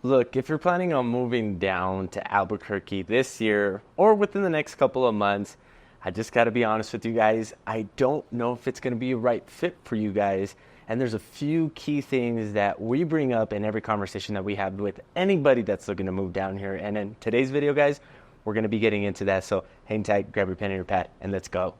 Look, if you're planning on moving down to Albuquerque this year or within the next couple of months, I just got to be honest with you guys. I don't know if it's going to be a right fit for you guys. And there's a few key things that we bring up in every conversation that we have with anybody that's looking to move down here. And in today's video, guys, we're going to be getting into that. So hang tight, grab your pen and your pad, and let's go.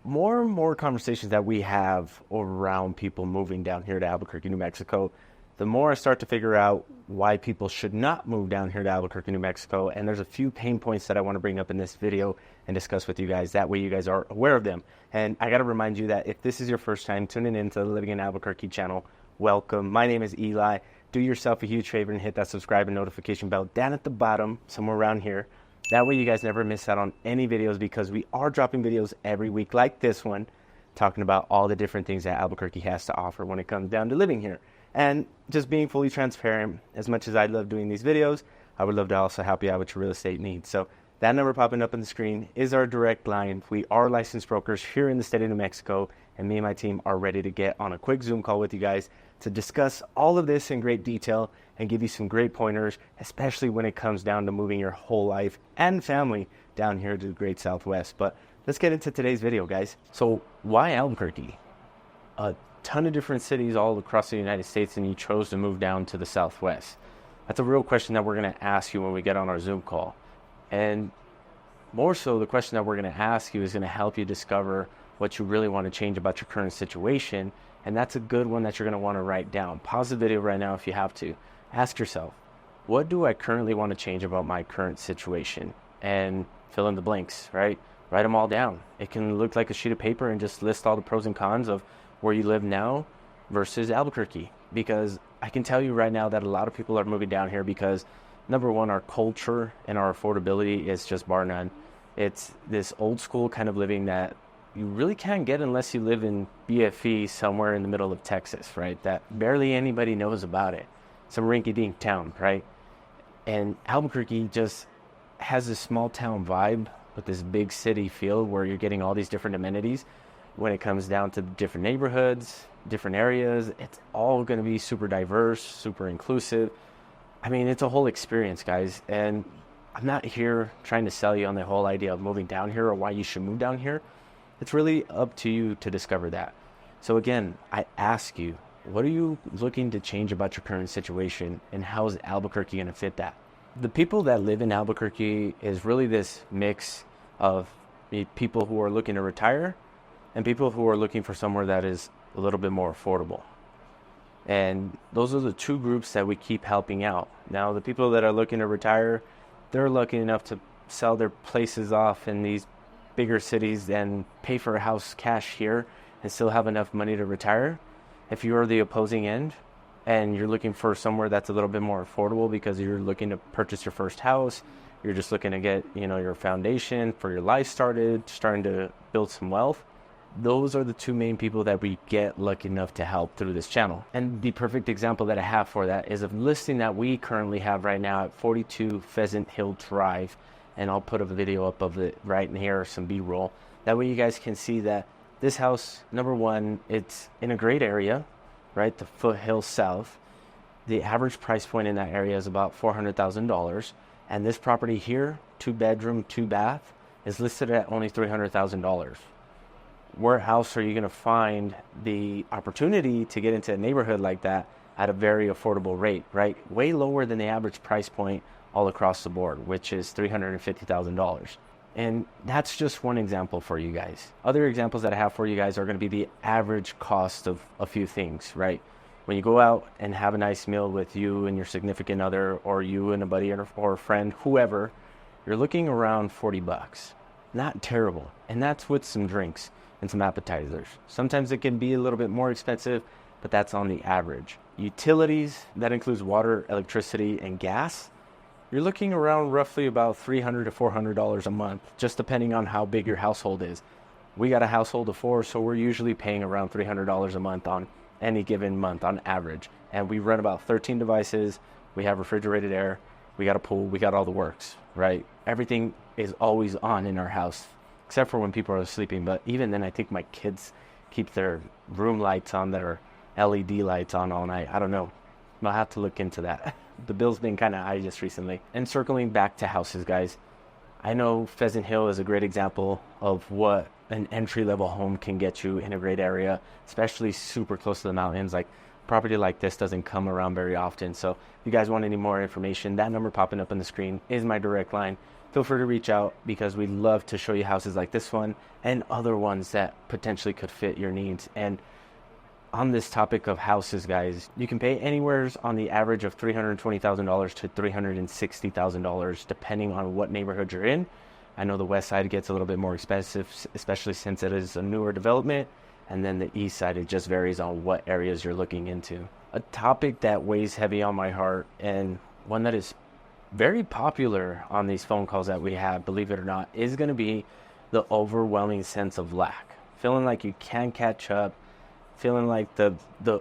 More and more conversations that we have around people moving down here to Albuquerque, New Mexico, the more I start to figure out why people should not move down here to Albuquerque, New Mexico. And there's a few pain points that I want to bring up in this video and discuss with you guys. That way you guys are aware of them. And I got to remind you that if this is your first time tuning into the Living in Albuquerque channel, welcome. My name is Eli. Do yourself a huge favor and hit that subscribe and notification bell down at the bottom, somewhere around here. That way you guys never miss out on any videos, because we are dropping videos every week like this one, talking about all the different things that Albuquerque has to offer when it comes down to living here. And just being fully transparent, as much as I love doing these videos, I would love to also help you out with your real estate needs. So that number popping up on the screen is our direct line. We are licensed brokers here in the state of New Mexico, and me and my team are ready to get on a quick Zoom call with you guys to discuss all of this in great detail and give you some great pointers, especially when it comes down to moving your whole life and family down here to the great Southwest. But let's get into today's video, guys. So why Albuquerque? A ton of different cities all across the United States, and you chose to move down to the Southwest. That's a real question that we're going to ask you when we get on our Zoom call. And more so, the question that we're going to ask you is going to help you discover what you really want to change about your current situation. And that's a good one that you're going to want to write down. Pause the video right now if you have to. Ask yourself, what do I currently want to change about my current situation? And fill in the blanks, right? Write them all down. It can look like a sheet of paper and just list all the pros and cons of where you live now versus Albuquerque. Because I can tell you right now that a lot of people are moving down here because, number one, our culture and our affordability is just bar none. It's this old school kind of living that you really can't get unless you live in BFE somewhere in the middle of Texas, right? That barely anybody knows about it. Some rinky-dink town, right? And Albuquerque just has this small town vibe with this big city feel where you're getting all these different amenities. When it comes down to different neighborhoods, different areas, it's all going to be super diverse, super inclusive. I mean, it's a whole experience, guys. And I'm not here trying to sell you on the whole idea of moving down here or why you should move down here. It's really up to you to discover that. So again, I ask you, what are you looking to change about your current situation, and how is Albuquerque going to fit that? The people that live in Albuquerque is really this mix of people who are looking to retire and people who are looking for somewhere that is a little bit more affordable. And those are the two groups that we keep helping out. Now, the people that are looking to retire, they're lucky enough to sell their places off in these bigger cities and pay for a house cash here and still have enough money to retire. If you're the opposing end and you're looking for somewhere that's a little bit more affordable because you're looking to purchase your first house, you're just looking to get, your foundation for your life starting to build some wealth, those are the two main people that we get lucky enough to help through this channel. And the perfect example that I have for that is a listing that we currently have right now at 42 Pheasant Hill Drive. And I'll put a video up of it right in here, some B-roll. That way you guys can see that this house, number one, it's in a great area, right? The foothills south. The average price point in that area is about $400,000. And this property here, 2-bedroom, 2-bath, is listed at only $300,000. Where else are you going to find the opportunity to get into a neighborhood like that at a very affordable rate, right? Way lower than the average price point all across the board, which is $350,000. And that's just one example for you guys. Other examples that I have for you guys are going to be the average cost of a few things, right? When you go out and have a nice meal with you and your significant other, or you and a buddy or a friend, whoever, you're looking around $40. Not terrible. And that's with some drinks and some appetizers. Sometimes it can be a little bit more expensive, but that's on the average. Utilities, that includes water, electricity, and gas, you're looking around roughly about $300 to $400 a month, just depending on how big your household is. We got a household of 4, so we're usually paying around $300 a month on any given month on average. And we run about 13 devices. We have refrigerated air. We got a pool. We got all the works, right? Everything is always on in our house, except for when people are sleeping. But even then, I think my kids keep their room lights on that are LED lights on all night. I don't know. I'll have to look into that. the bill's been kind of high just recently. And circling back to houses, guys, I know Pheasant Hill is a great example of what an entry-level home can get you in a great area, especially super close to the mountains. Like, property like this doesn't come around very often. So if you guys want any more information, that number popping up on the screen is my direct line. Feel free to reach out, because we'd love to show you houses like this one and other ones that potentially could fit your needs. And on this topic of houses, guys, you can pay anywhere on the average of $320,000 to $360,000, depending on what neighborhood you're in. I know the west side gets a little bit more expensive, especially since it is a newer development. And then the east side, it just varies on what areas you're looking into. A topic that weighs heavy on my heart, and one that is very popular on these phone calls that we have, believe it or not, is going to be the overwhelming sense of lack. Feeling like you can't catch up, feeling like the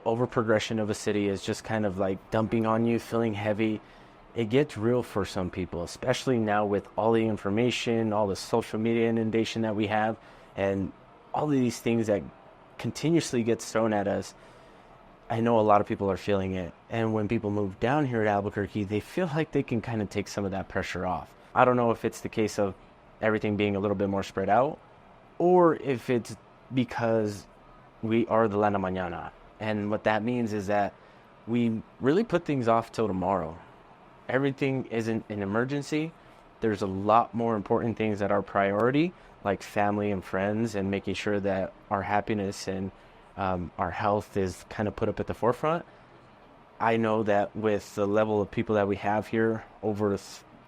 over progression of a city is just kind of like dumping on you, feeling heavy. It gets real for some people, especially now with all the information, all the social media inundation that we have, and all of these things that continuously gets thrown at us. I know a lot of people are feeling it. And when people move down here at Albuquerque, they feel like they can kind of take some of that pressure off. I don't know if it's the case of everything being a little bit more spread out, or if it's because we are the land of mañana. And what that means is that we really put things off till tomorrow. Everything isn't an emergency. There's a lot more important things that are priority, like family and friends, and making sure that our happiness and our health is kind of put up at the forefront. I know that with the level of people that we have here, over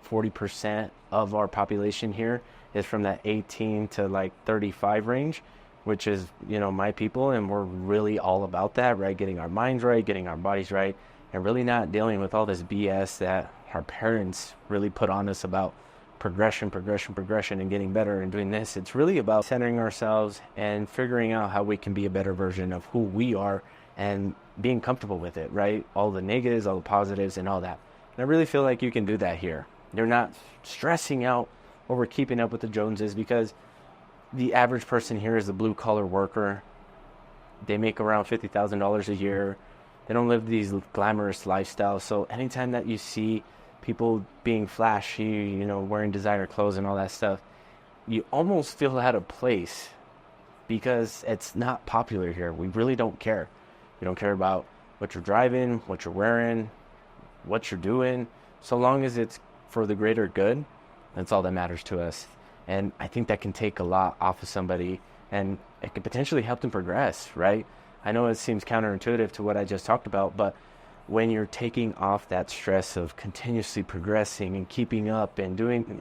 40% of our population here is from that 18 to like 35 range, which is, my people. And we're really all about that, right? Getting our minds right, getting our bodies right, and really not dealing with all this BS that our parents really put on us about progression, and getting better and doing this. It's really about centering ourselves and figuring out how we can be a better version of who we are and being comfortable with it, right? All the negatives, all the positives, and all that. And I really feel like you can do that here. You're not stressing out over keeping up with the Joneses, because the average person here is a blue-collar worker. They make around $50,000 a year. They don't live these glamorous lifestyles. So anytime that you see people being flashy, wearing designer clothes and all that stuff, you almost feel out of place, because it's not popular here. We really don't care. We don't care about what you're driving, what you're wearing, what you're doing. So long as it's for the greater good, that's all that matters to us. And I think that can take a lot off of somebody, and it can potentially help them progress, right? I know it seems counterintuitive to what I just talked about, but when you're taking off that stress of continuously progressing and keeping up and doing,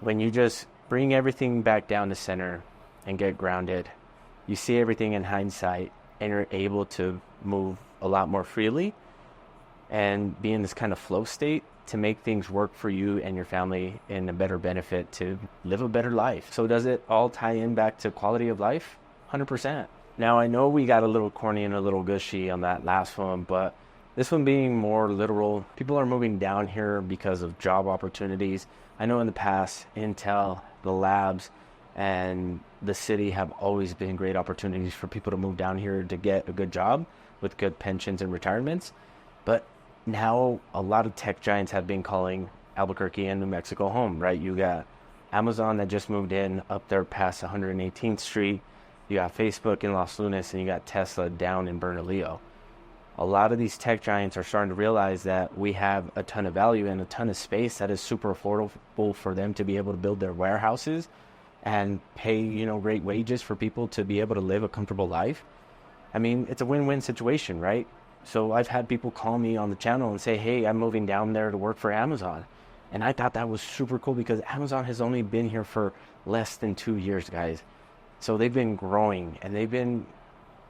when you just bring everything back down to center and get grounded, you see everything in hindsight, and you're able to move a lot more freely and be in this kind of flow state to make things work for you and your family in a better benefit to live a better life. So does it all tie in back to quality of life? 100%. Now, I know we got a little corny and a little gushy on that last one, but this one being more literal, people are moving down here because of job opportunities. I know in the past, Intel, the labs, and the city have always been great opportunities for people to move down here to get a good job with good pensions and retirements. But now a lot of tech giants have been calling Albuquerque and New Mexico home, right? You got Amazon that just moved in up there past 118th Street. You got Facebook in Los Lunas, and you got Tesla down in Bernalillo. A lot of these tech giants are starting to realize that we have a ton of value and a ton of space that is super affordable for them to be able to build their warehouses and pay, great wages for people to be able to live a comfortable life. I mean, it's a win-win situation, right? So I've had people call me on the channel and say, hey, I'm moving down there to work for Amazon. And I thought that was super cool, because Amazon has only been here for less than 2 years, guys. So they've been growing, and they've been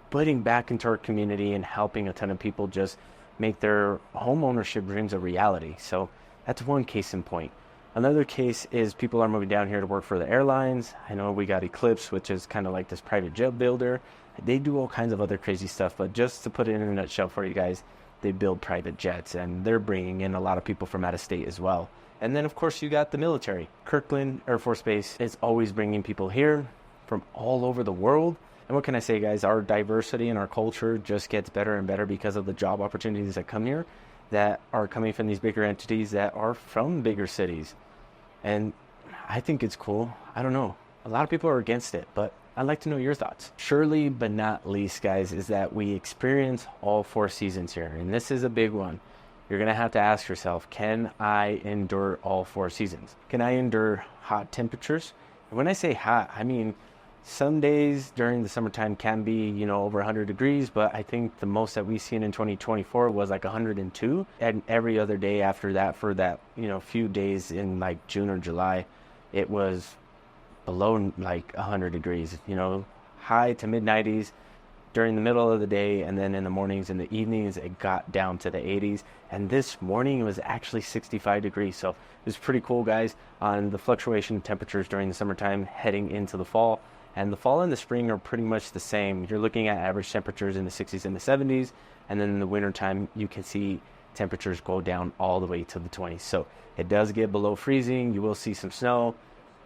putting back into our community and helping a ton of people just make their home ownership dreams a reality. So that's one case in point. Another case is people are moving down here to work for the airlines. I know we got Eclipse, which is kind of like this private jet builder. They do all kinds of other crazy stuff, but just to put it in a nutshell for you guys, they build private jets, and they're bringing in a lot of people from out of state as well. And then, of course, you got the military. Kirkland Air Force Base is always bringing people here from all over the world. And what can I say, guys? Our diversity and our culture just gets better and better because of the job opportunities that come here. that are coming from these bigger entities that are from bigger cities. And I think it's cool. I don't know. A lot of people are against it, but I'd like to know your thoughts. Surely, but not least, guys, is that we experience all 4 seasons here. And this is a big one. You're going to have to ask yourself, can I endure all 4 seasons? Can I endure hot temperatures? And when I say hot, I mean some days during the summertime can be, over 100 degrees, but I think the most that we've seen in 2024 was like 102. And every other day after that, for that, few days in like June or July, it was below like 100 degrees, high to mid 90s during the middle of the day, and then in the mornings and the evenings it got down to the 80s. And this morning it was actually 65 degrees, so it was pretty cool, guys, on the fluctuation of temperatures during the summertime heading into the fall. And the fall and the spring are pretty much the same. You're looking at average temperatures in the 60s and the 70s, and then in the wintertime you can see temperatures go down all the way to the 20s. So it does get below freezing. You will see some snow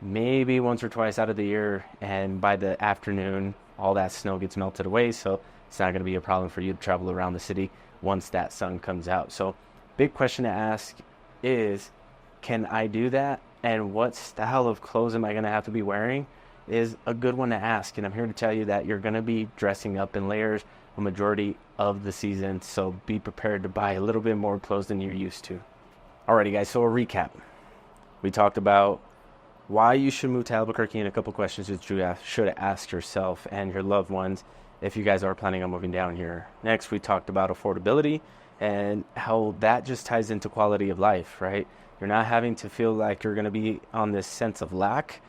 maybe once or twice out of the year, and by the afternoon all that snow gets melted away, so it's not going to be a problem for you to travel around the city once that sun comes out. So big question to ask is, can I do that? And what style of clothes am I going to have to be wearing is a good one to ask. And I'm here to tell you that you're going to be dressing up in layers a majority of the season, so be prepared to buy a little bit more clothes than you're used to. Alrighty, guys, so a recap. We talked about why you should move to Albuquerque and a couple questions that you should ask yourself and your loved ones if you guys are planning on moving down here. Next, we talked about affordability and how that just ties into quality of life, right? You're not having to feel like you're going to be on this sense of lack.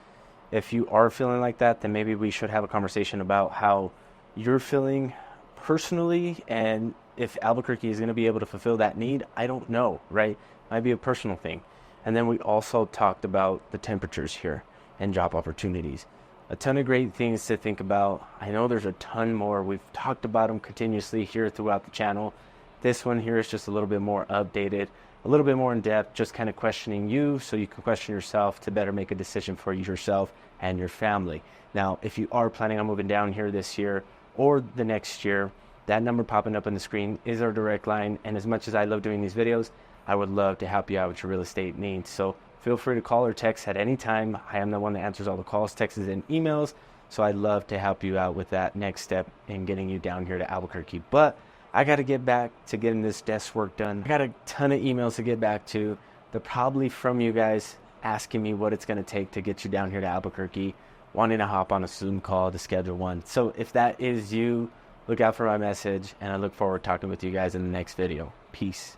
If you are feeling like that, then maybe we should have a conversation about how you're feeling personally, and if Albuquerque is going to be able to fulfill that need, I don't know, right? Might be a personal thing. And then we also talked about the temperatures here and job opportunities. A ton of great things to think about. I know there's a ton more. We've talked about them continuously here throughout the channel. This one here is just a little bit more updated, a little bit more in depth, just kind of questioning you so you can question yourself to better make a decision for yourself and your family. Now, if you are planning on moving down here this year or the next year, that number popping up on the screen is our direct line. And as much as I love doing these videos, I would love to help you out with your real estate needs. So feel free to call or text at any time. I am the one that answers all the calls, texts, and emails. So I'd love to help you out with that next step in getting you down here to Albuquerque. But I got to get back to getting this desk work done. I got a ton of emails to get back to. They're probably from you guys asking me what it's going to take to get you down here to Albuquerque, wanting to hop on a Zoom call to schedule one. So if that is you, look out for my message, and I look forward to talking with you guys in the next video. Peace.